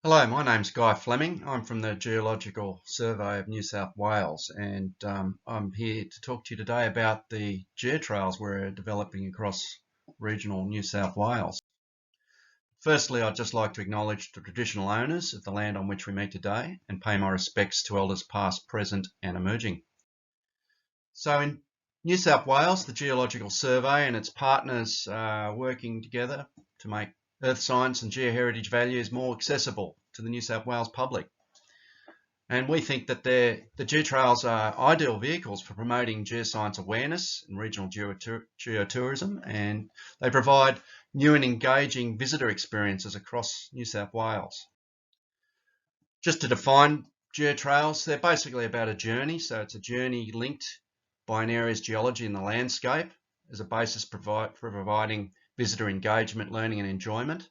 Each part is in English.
Hello, my name's Guy Fleming. I'm from the Geological Survey of New South Wales, and I'm here to talk to you today about the geotrails we're developing across regional New South Wales. Firstly, I'd just like to acknowledge the traditional owners of the land on which we meet today and pay my respects to elders past, present and emerging. So in New South Wales, the Geological Survey and its partners are working together to make earth science and geoheritage values more accessible to the New South Wales public. And we think that the geotrails are ideal vehicles for promoting geoscience awareness and regional geotourism, and they provide new and engaging visitor experiences across New South Wales. Just to define geotrails, they're basically about a journey. So it's a journey linked by an area's geology and the landscape as a basis for providing visitor engagement, learning and enjoyment.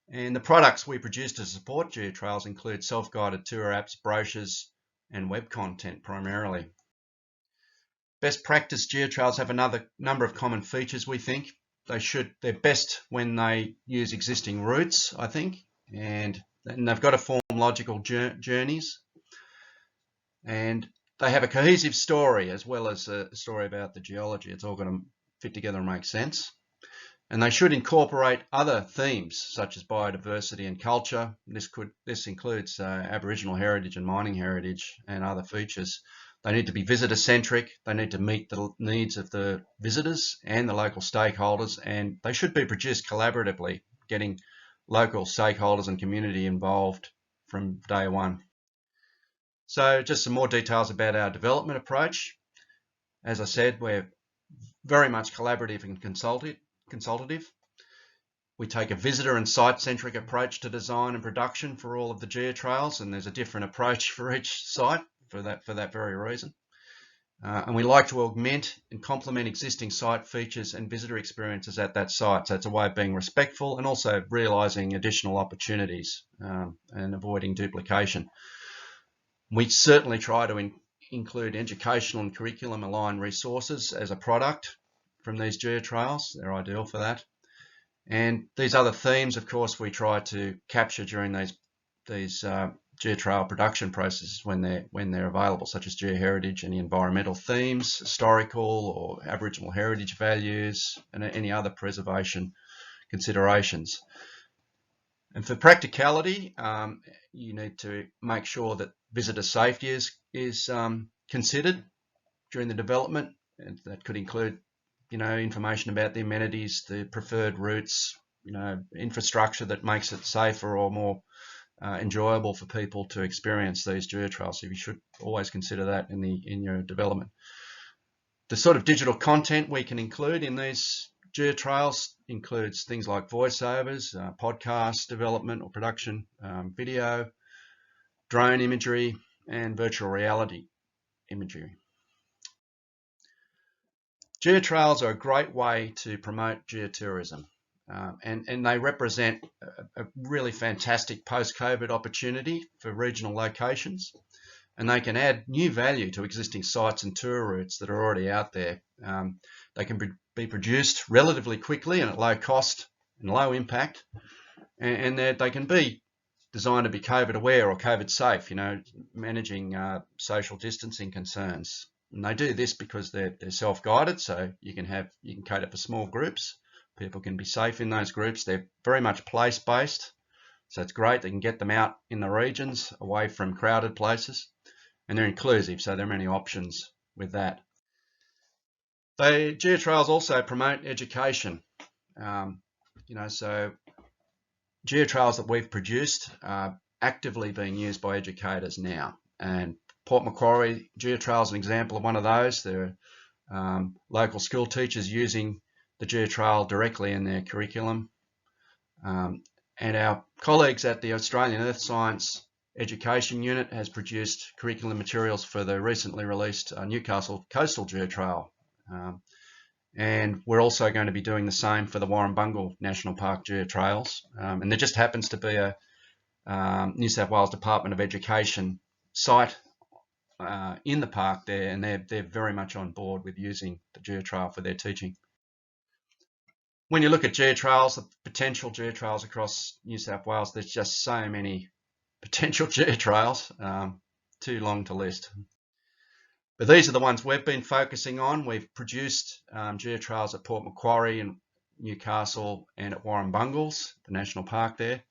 And the products we produce to support geotrails include self-guided tour apps, brochures, and web content primarily. Best practice geotrails have another number of common features, we think. They're best when they use existing routes, I think, and they've got to form logical journeys. And they have a cohesive story as well as a story about the geology. It's all got to fit together and make sense. And they should incorporate other themes such as biodiversity and culture. This includes Aboriginal heritage and mining heritage and other features. They need to be visitor-centric. They need to meet the needs of the visitors and the local stakeholders, and they should be produced collaboratively, getting local stakeholders and community involved from day one. So just some more details about our development approach. As I said, we're very much collaborative and consultative. We take a visitor and site-centric approach to design and production for all of the geotrails, and there's a different approach for each site for that very reason. And we like to augment and complement existing site features and visitor experiences at that site. So it's a way of being respectful and also realising additional opportunities and avoiding duplication. We certainly try to include educational and curriculum aligned resources as a product from these geotrails. They're ideal for that. And these other themes, of course, we try to capture during these geotrail production processes when they're available, such as geoheritage and environmental themes, historical or Aboriginal heritage values, and any other preservation considerations. And for practicality, you need to make sure that visitor safety is considered during the development, and that could include information about the amenities, the preferred routes, infrastructure that makes it safer or more enjoyable for people to experience these geotrails. So you should always consider that in your development. The sort of digital content we can include in these geotrails includes things like voiceovers, podcast development or production, video, drone imagery, and virtual reality imagery. Geotrails are a great way to promote geotourism, and they represent a really fantastic post-COVID opportunity for regional locations, and they can add new value to existing sites and tour routes that are already out there. They can be produced relatively quickly and at low cost and low impact, and they can be designed to be COVID aware or COVID safe, managing social distancing concerns. And they do this because they're self-guided, so you can cater for small groups. People can be safe in those groups. They're very much place-based, so it's great. They can get them out in the regions, away from crowded places, and they're inclusive, so there are many options with that. Geotrails also promote education. So geotrails that we've produced are actively being used by educators now, and Port Macquarie geotrail is an example of one of those. There are local school teachers using the geotrail directly in their curriculum, and our colleagues at the Australian Earth Science Education Unit has produced curriculum materials for the recently released Newcastle Coastal Geotrail, and we're also going to be doing the same for the Warrumbungle National Park geotrails, and there just happens to be a New South Wales Department of Education site in the park there, and they're very much on board with using the geotrail for their teaching. When you look at geotrails, the potential geotrails across New South Wales, there's just so many potential geotrails, too long to list. But these are the ones we've been focusing on. We've produced geotrails at Port Macquarie and Newcastle and at Warrumbungles, the national park there.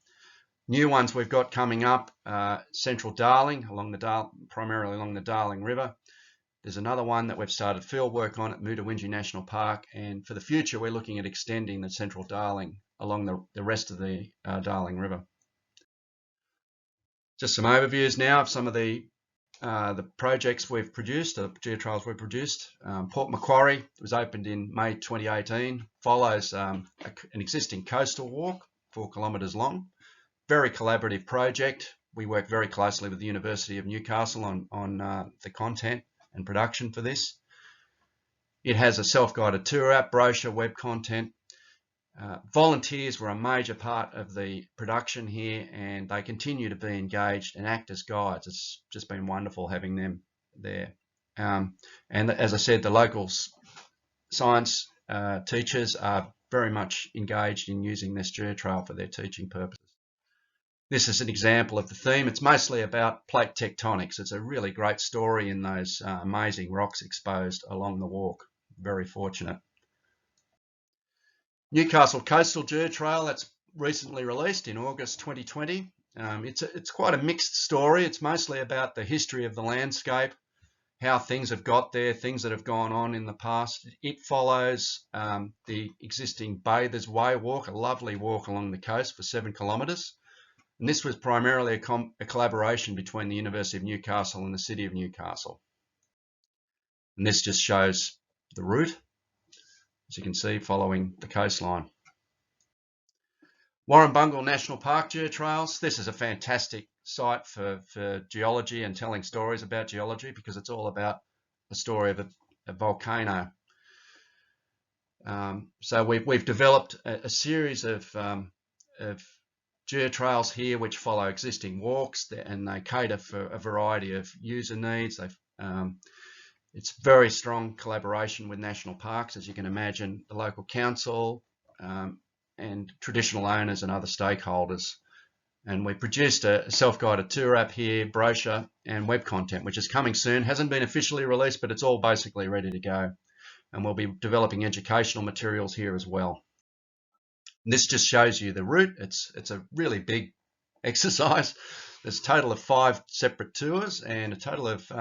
New ones we've got coming up, Central Darling, primarily along the Darling River. There's another one that we've started field work on at Mutawinji National Park, and for the future we're looking at extending the Central Darling along the rest of the Darling River. Just some overviews now of some of the projects we've produced, the geotrails we've produced. Port Macquarie was opened in May 2018, follows an existing coastal walk, 4 kilometres long. Very collaborative project. We work very closely with the University of Newcastle on the content and production for this. It has a self-guided tour app, brochure, web content. Volunteers were a major part of the production here, and they continue to be engaged and act as guides. It's just been wonderful having them there. And as I said, the local science teachers are very much engaged in using this geotrail for their teaching purposes. This is an example of the theme. It's mostly about plate tectonics. It's a really great story in those amazing rocks exposed along the walk. Very fortunate. Newcastle Coastal Geotrail, that's recently released in August 2020. It's quite a mixed story. It's mostly about the history of the landscape, how things have got there, things that have gone on in the past. It follows the existing Bathers Way walk, a lovely walk along the coast for 7 kilometres. And this was primarily a collaboration between the University of Newcastle and the City of Newcastle. And this just shows the route, as you can see, following the coastline. Warrumbungle National Park geotrails. This is a fantastic site for geology and telling stories about geology, because it's all about the story of a volcano. So we've developed a series of geotrails here which follow existing walks, and they cater for a variety of user needs. It's very strong collaboration with national parks, as you can imagine, the local council and traditional owners and other stakeholders. And we produced a self-guided tour app here, brochure and web content, which is coming soon. Hasn't been officially released, but it's all basically ready to go. And we'll be developing educational materials here as well. And this just shows you the route. It's a really big exercise. There's a total of 5 separate tours and a total of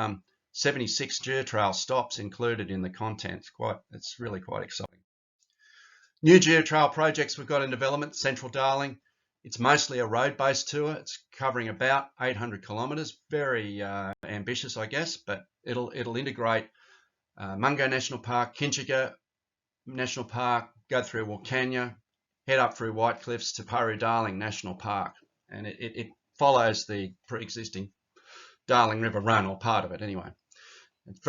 76 geotrail stops included in the content. It's really quite exciting. New geotrail projects we've got in development, Central Darling. It's mostly a road-based tour. It's covering about 800 kilometres. Very ambitious, I guess, but it'll integrate Mungo National Park, Kinchega National Park, go through Wilcannia, head up through White Cliffs to Paru Darling National Park. And it follows the pre-existing Darling River run, or part of it anyway. It's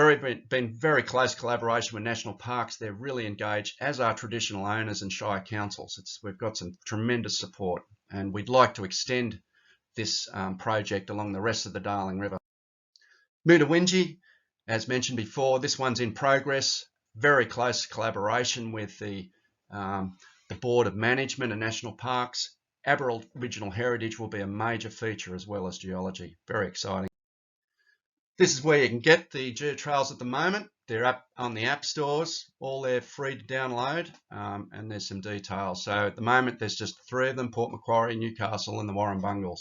been very close collaboration with national parks. They're really engaged, as are traditional owners and shire councils. We've got some tremendous support, and we'd like to extend this project along the rest of the Darling River. Mutawinji, as mentioned before, this one's in progress. Very close collaboration with the Board of Management and National Parks. Aboriginal heritage will be a major feature, as well as geology. Very exciting. This is where you can get the geotrails at the moment. They're up on the app stores. All they're free to download, and there's some details. So at the moment there's just 3 of them: Port Macquarie, Newcastle and the Warrumbungles.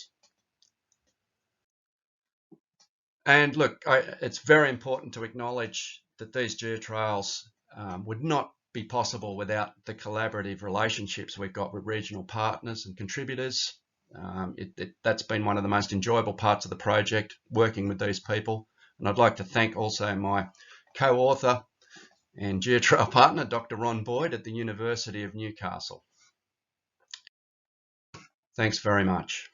And look, it's very important to acknowledge that these geotrails would not be possible without the collaborative relationships we've got with regional partners and contributors. That's been one of the most enjoyable parts of the project, working with these people. And I'd like to thank also my co-author and geotrail partner, Dr. Ron Boyd at the University of Newcastle. Thanks very much.